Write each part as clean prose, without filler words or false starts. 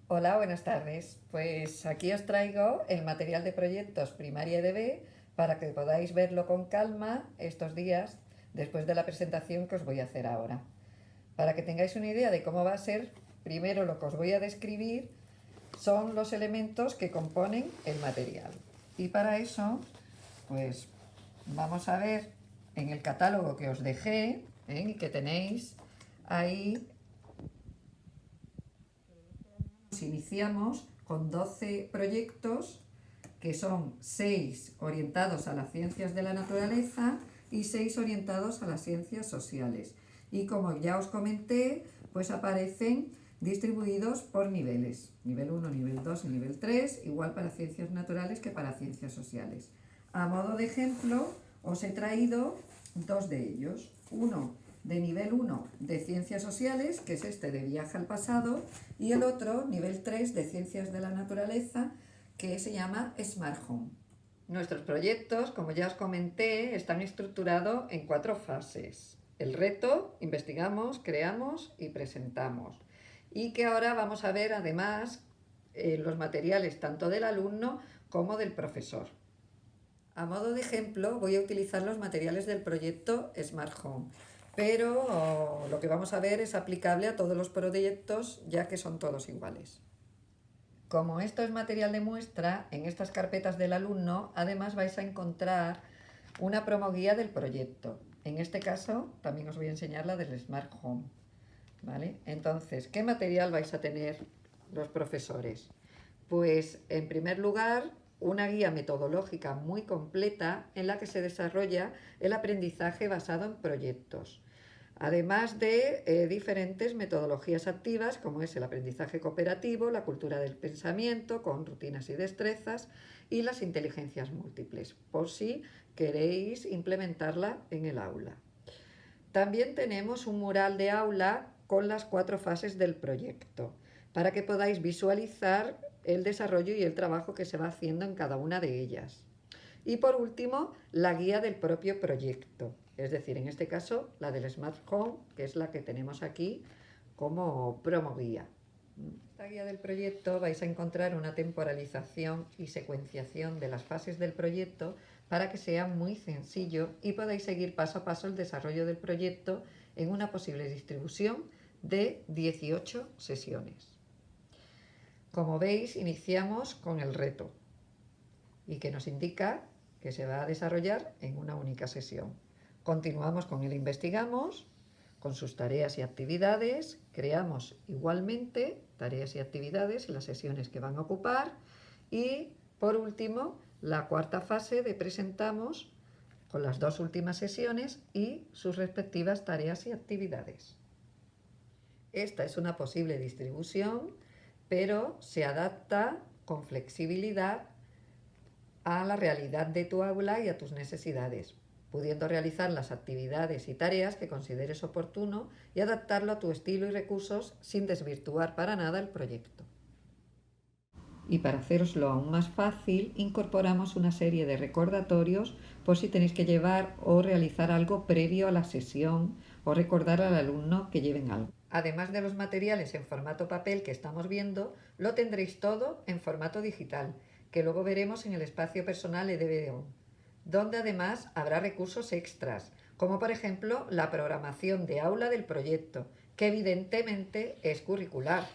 Hola, buenas tardes. Pues aquí os traigo el material de proyectos Primaria EDB para que podáis verlo con calma estos días después de la presentación que os voy a hacer ahora. Para que tengáis una idea de cómo va a ser, primero lo que os voy a describir son los elementos que componen el material. Y para eso, pues vamos a ver en el catálogo que os dejé y que tenéis ahí. Iniciamos con 12 proyectos, que son 6 orientados a las ciencias de la naturaleza y 6 orientados a las ciencias sociales. Y como ya os comenté, pues aparecen distribuidos por niveles. Nivel 1, nivel 2 y nivel 3, igual para ciencias naturales que para ciencias sociales. A modo de ejemplo, os he traído dos de ellos. Uno de nivel 1 de Ciencias Sociales, que es este de Viaje al Pasado, y el otro, nivel 3 de Ciencias de la Naturaleza, que se llama Smart Home. Nuestros proyectos, como ya os comenté, están estructurados en 4 fases. El reto, investigamos, creamos y presentamos. Y que ahora vamos a ver además los materiales tanto del alumno como del profesor. A modo de ejemplo, voy a utilizar los materiales del proyecto Smart Home, pero lo que vamos a ver es aplicable a todos los proyectos, ya que son todos iguales. Como esto es material de muestra, en estas carpetas del alumno, además vais a encontrar una promoguía del proyecto. En este caso, también os voy a enseñar la del Smart Home. ¿Vale? Entonces, ¿qué material vais a tener los profesores? Pues, en primer lugar, una guía metodológica muy completa en la que se desarrolla el aprendizaje basado en proyectos, además de diferentes metodologías activas como es el aprendizaje cooperativo, la cultura del pensamiento con rutinas y destrezas y las inteligencias múltiples, por si queréis implementarla en el aula. También tenemos un mural de aula con las 4 fases del proyecto, para que podáis visualizar el desarrollo y el trabajo que se va haciendo en cada una de ellas. Y por último, la guía del propio proyecto, es decir, en este caso la del Smart Home, que es la que tenemos aquí como promo guía. En esta guía del proyecto vais a encontrar una temporalización y secuenciación de las fases del proyecto para que sea muy sencillo y podáis seguir paso a paso el desarrollo del proyecto en una posible distribución de 18 sesiones. Como veis, iniciamos con el reto y que nos indica que se va a desarrollar en una única sesión. Continuamos con el investigamos, con sus tareas y actividades, creamos igualmente tareas y actividades en las sesiones que van a ocupar y, por último, la cuarta fase de presentamos con las 2 últimas sesiones y sus respectivas tareas y actividades. Esta es una posible distribución, pero se adapta con flexibilidad a la realidad de tu aula y a tus necesidades, pudiendo realizar las actividades y tareas que consideres oportuno y adaptarlo a tu estilo y recursos sin desvirtuar para nada el proyecto. Y para haceroslo aún más fácil, incorporamos una serie de recordatorios por si tenéis que llevar o realizar algo previo a la sesión o recordar al alumno que lleven algo. Además de los materiales en formato papel que estamos viendo, lo tendréis todo en formato digital, que luego veremos en el espacio personal EDBO, donde además habrá recursos extras, como por ejemplo la programación de aula del proyecto, que evidentemente es curricular.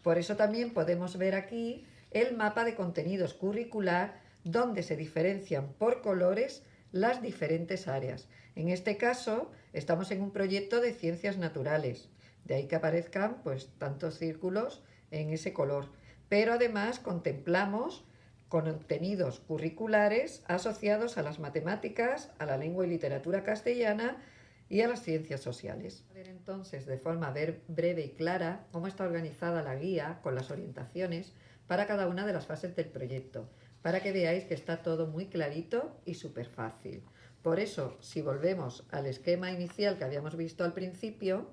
Por eso también podemos ver aquí el mapa de contenidos curricular donde se diferencian por colores las diferentes áreas. En este caso estamos en un proyecto de ciencias naturales, de ahí que aparezcan pues tantos círculos en ese color. Pero además contemplamos contenidos curriculares asociados a las matemáticas, a la lengua y literatura castellana y a las ciencias sociales. A ver entonces de forma breve y clara cómo está organizada la guía con las orientaciones para cada una de las fases del proyecto, para que veáis que está todo muy clarito y súper fácil. Por eso, si volvemos al esquema inicial que habíamos visto al principio,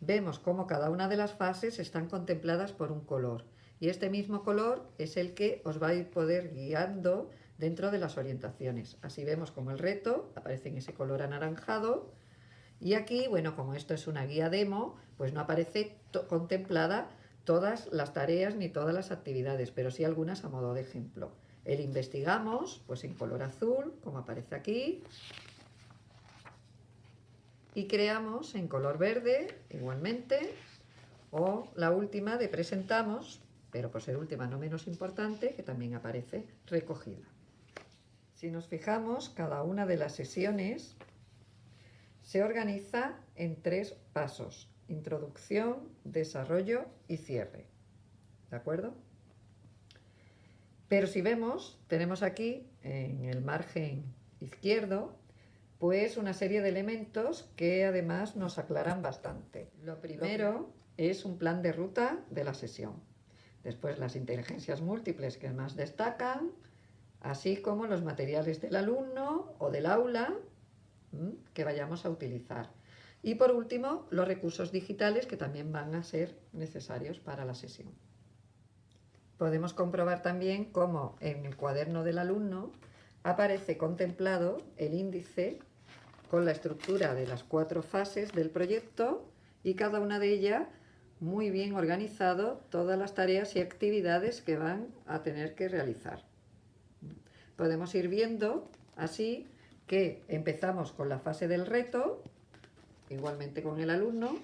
vemos cómo cada una de las fases están contempladas por un color. Y este mismo color es el que os va a ir poder guiando dentro de las orientaciones. Así vemos como el reto aparece en ese color anaranjado. Y aquí, bueno, como esto es una guía demo, pues no aparece contemplada todas las tareas ni todas las actividades, pero sí algunas a modo de ejemplo. El investigamos, pues en color azul, como aparece aquí, y creamos en color verde, igualmente, o la última de presentamos, pero por ser última no menos importante, que también aparece recogida. Si nos fijamos, cada una de las sesiones se organiza en 3 pasos: introducción, desarrollo y cierre. ¿De acuerdo? Pero si vemos, tenemos aquí en el margen izquierdo pues una serie de elementos que además nos aclaran bastante. Lo primero es un plan de ruta de la sesión. Después las inteligencias múltiples que más destacan, así como los materiales del alumno o del aula que vayamos a utilizar. Y por último, los recursos digitales que también van a ser necesarios para la sesión. Podemos comprobar también cómo en el cuaderno del alumno aparece contemplado el índice con la estructura de las 4 fases del proyecto y cada una de ellas muy bien organizado todas las tareas y actividades que van a tener que realizar. Podemos ir viendo así que empezamos con la fase del reto, igualmente con el alumno,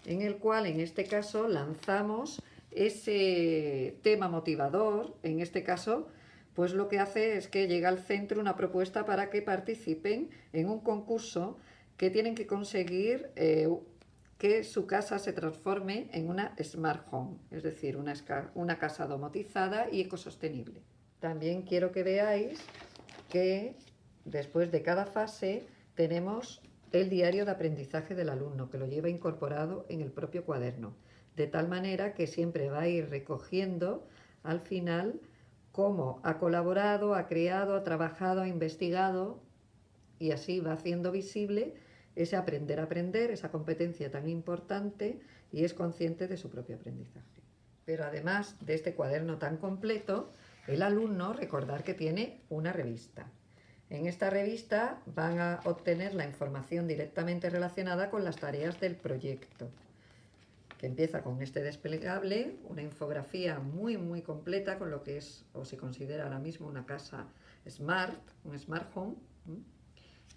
en el cual en este caso lanzamos ese tema motivador. En este caso, pues lo que hace es que llega al centro una propuesta para que participen en un concurso que tienen que conseguir que su casa se transforme en una Smart Home, es decir, una casa domotizada y ecosostenible. También quiero que veáis que después de cada fase tenemos el diario de aprendizaje del alumno, que lo lleva incorporado en el propio cuaderno, de tal manera que siempre va a ir recogiendo al final cómo ha colaborado, ha creado, ha trabajado, ha investigado, y así va haciendo visible ese aprender a aprender, esa competencia tan importante, y es consciente de su propio aprendizaje. Pero además de este cuaderno tan completo, el alumno recordar que tiene una revista. En esta revista van a obtener la información directamente relacionada con las tareas del proyecto, que empieza con este desplegable, una infografía muy completa con lo que es o se considera ahora mismo una casa smart, un smart home.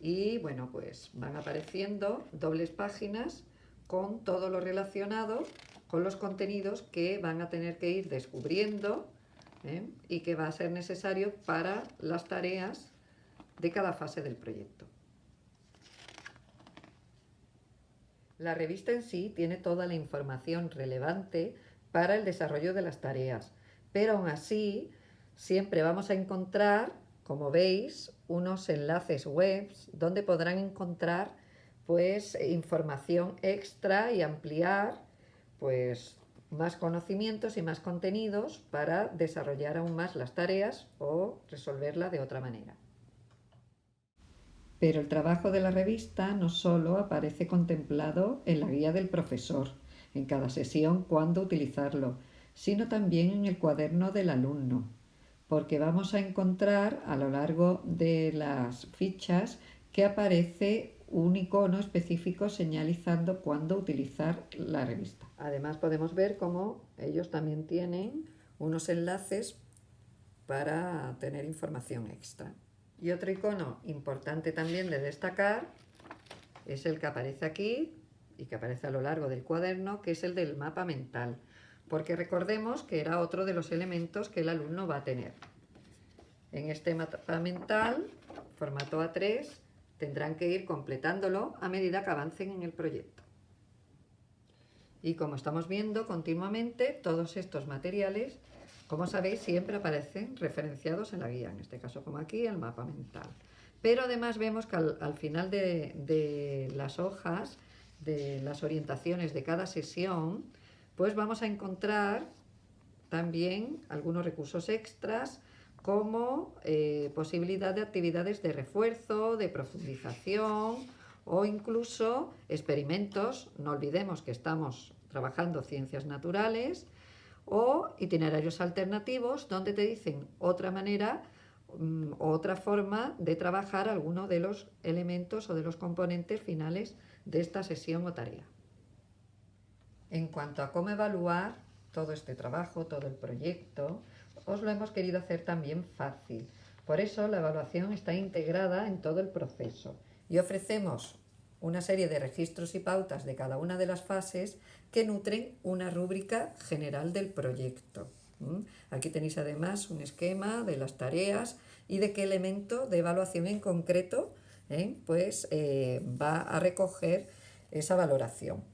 Y bueno, pues van apareciendo dobles páginas con todo lo relacionado con los contenidos que van a tener que ir descubriendo y que va a ser necesario para las tareas de cada fase del proyecto. La revista en sí tiene toda la información relevante para el desarrollo de las tareas, pero aún así siempre vamos a encontrar, como veis, unos enlaces web donde podrán encontrar pues información extra y ampliar pues más conocimientos y más contenidos para desarrollar aún más las tareas o resolverla de otra manera. Pero el trabajo de la revista no solo aparece contemplado en la guía del profesor, en cada sesión cuándo utilizarlo, sino también en el cuaderno del alumno, porque vamos a encontrar a lo largo de las fichas que aparece un icono específico señalizando cuándo utilizar la revista. Además podemos ver cómo ellos también tienen unos enlaces para tener información extra. Y otro icono importante también de destacar es el que aparece aquí y que aparece a lo largo del cuaderno, que es el del mapa mental, porque recordemos que era otro de los elementos que el alumno va a tener. En este mapa mental, formato A3, tendrán que ir completándolo a medida que avancen en el proyecto. Y como estamos viendo continuamente, todos estos materiales, como sabéis, siempre aparecen referenciados en la guía, en este caso como aquí, el mapa mental. Pero además vemos que al final de las hojas, de las orientaciones de cada sesión, pues vamos a encontrar también algunos recursos extras como posibilidad de actividades de refuerzo, de profundización o incluso experimentos. No olvidemos que estamos trabajando ciencias naturales, o itinerarios alternativos donde te dicen otra manera o otra forma de trabajar alguno de los elementos o de los componentes finales de esta sesión o tarea. En cuanto a cómo evaluar todo este trabajo, todo el proyecto, os lo hemos querido hacer también fácil. Por eso la evaluación está integrada en todo el proceso y ofrecemos una serie de registros y pautas de cada una de las fases que nutren una rúbrica general del proyecto. Aquí tenéis además un esquema de las tareas y de qué elemento de evaluación en concreto va a recoger esa valoración.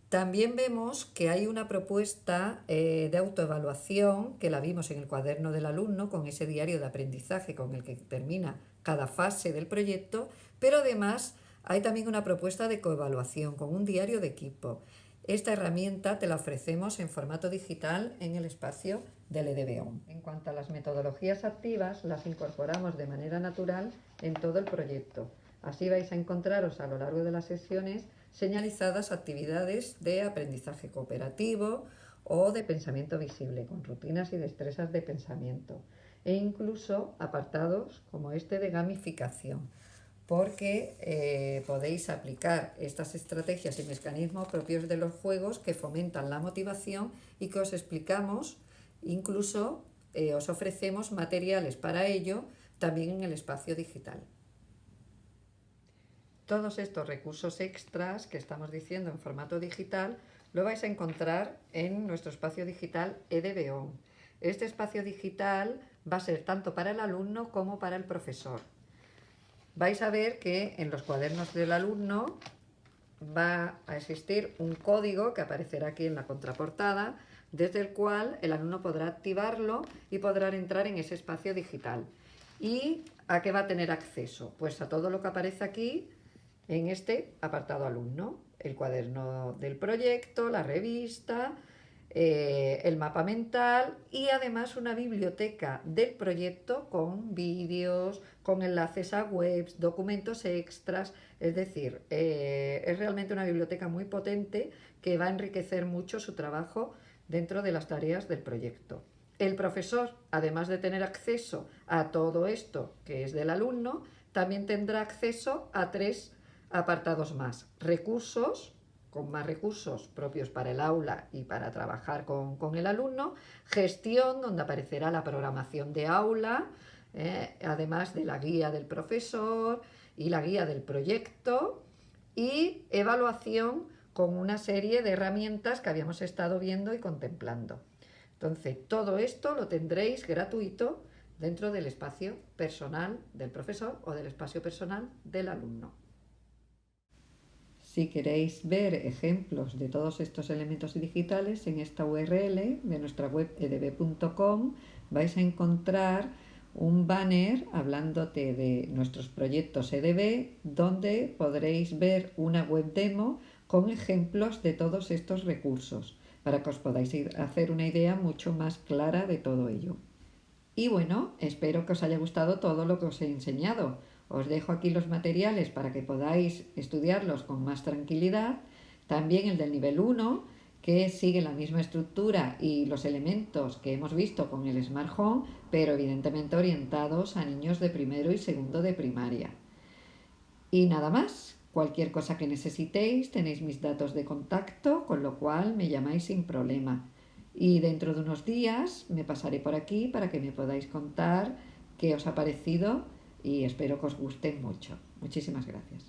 También vemos que hay una propuesta de autoevaluación que la vimos en el cuaderno del alumno con ese diario de aprendizaje con el que termina cada fase del proyecto, pero además hay también una propuesta de coevaluación con un diario de equipo. Esta herramienta te la ofrecemos en formato digital en el espacio del EDBON. En cuanto a las metodologías activas, las incorporamos de manera natural en todo el proyecto. Así vais a encontraros a lo largo de las sesiones señalizadas actividades de aprendizaje cooperativo o de pensamiento visible, con rutinas y destrezas de pensamiento, e incluso apartados como este de gamificación, porque podéis aplicar estas estrategias y mecanismos propios de los juegos que fomentan la motivación y que os explicamos, incluso os ofrecemos materiales para ello también en el espacio digital. Todos estos recursos extras que estamos diciendo en formato digital lo vais a encontrar en nuestro espacio digital EDBON. Este espacio digital va a ser tanto para el alumno como para el profesor. Vais a ver que en los cuadernos del alumno va a existir un código que aparecerá aquí en la contraportada, desde el cual el alumno podrá activarlo y podrá entrar en ese espacio digital. ¿Y a qué va a tener acceso? Pues a todo lo que aparece aquí en este apartado alumno: el cuaderno del proyecto, la revista, el mapa mental y además una biblioteca del proyecto con vídeos, con enlaces a webs, documentos extras. Es decir, es realmente una biblioteca muy potente que va a enriquecer mucho su trabajo dentro de las tareas del proyecto. El profesor, además de tener acceso a todo esto que es del alumno, también tendrá acceso a 3 apartados más: recursos, con más recursos propios para el aula y para trabajar con el alumno; gestión, donde aparecerá la programación de aula, además de la guía del profesor y la guía del proyecto; y evaluación, con una serie de herramientas que habíamos estado viendo y contemplando. Entonces, todo esto lo tendréis gratuito dentro del espacio personal del profesor o del espacio personal del alumno. Si queréis ver ejemplos de todos estos elementos digitales, en esta URL de nuestra web edb.com vais a encontrar un banner hablándote de nuestros proyectos EDB, donde podréis ver una web demo con ejemplos de todos estos recursos, para que os podáis hacer una idea mucho más clara de todo ello. Y bueno, espero que os haya gustado todo lo que os he enseñado. Os dejo aquí los materiales para que podáis estudiarlos con más tranquilidad. También el del nivel 1, que sigue la misma estructura y los elementos que hemos visto con el Smart Home, pero evidentemente orientados a niños de primero y segundo de primaria. Y nada más. Cualquier cosa que necesitéis, tenéis mis datos de contacto, con lo cual me llamáis sin problema. Y dentro de unos días me pasaré por aquí para que me podáis contar qué os ha parecido y espero que os guste mucho. Muchísimas gracias.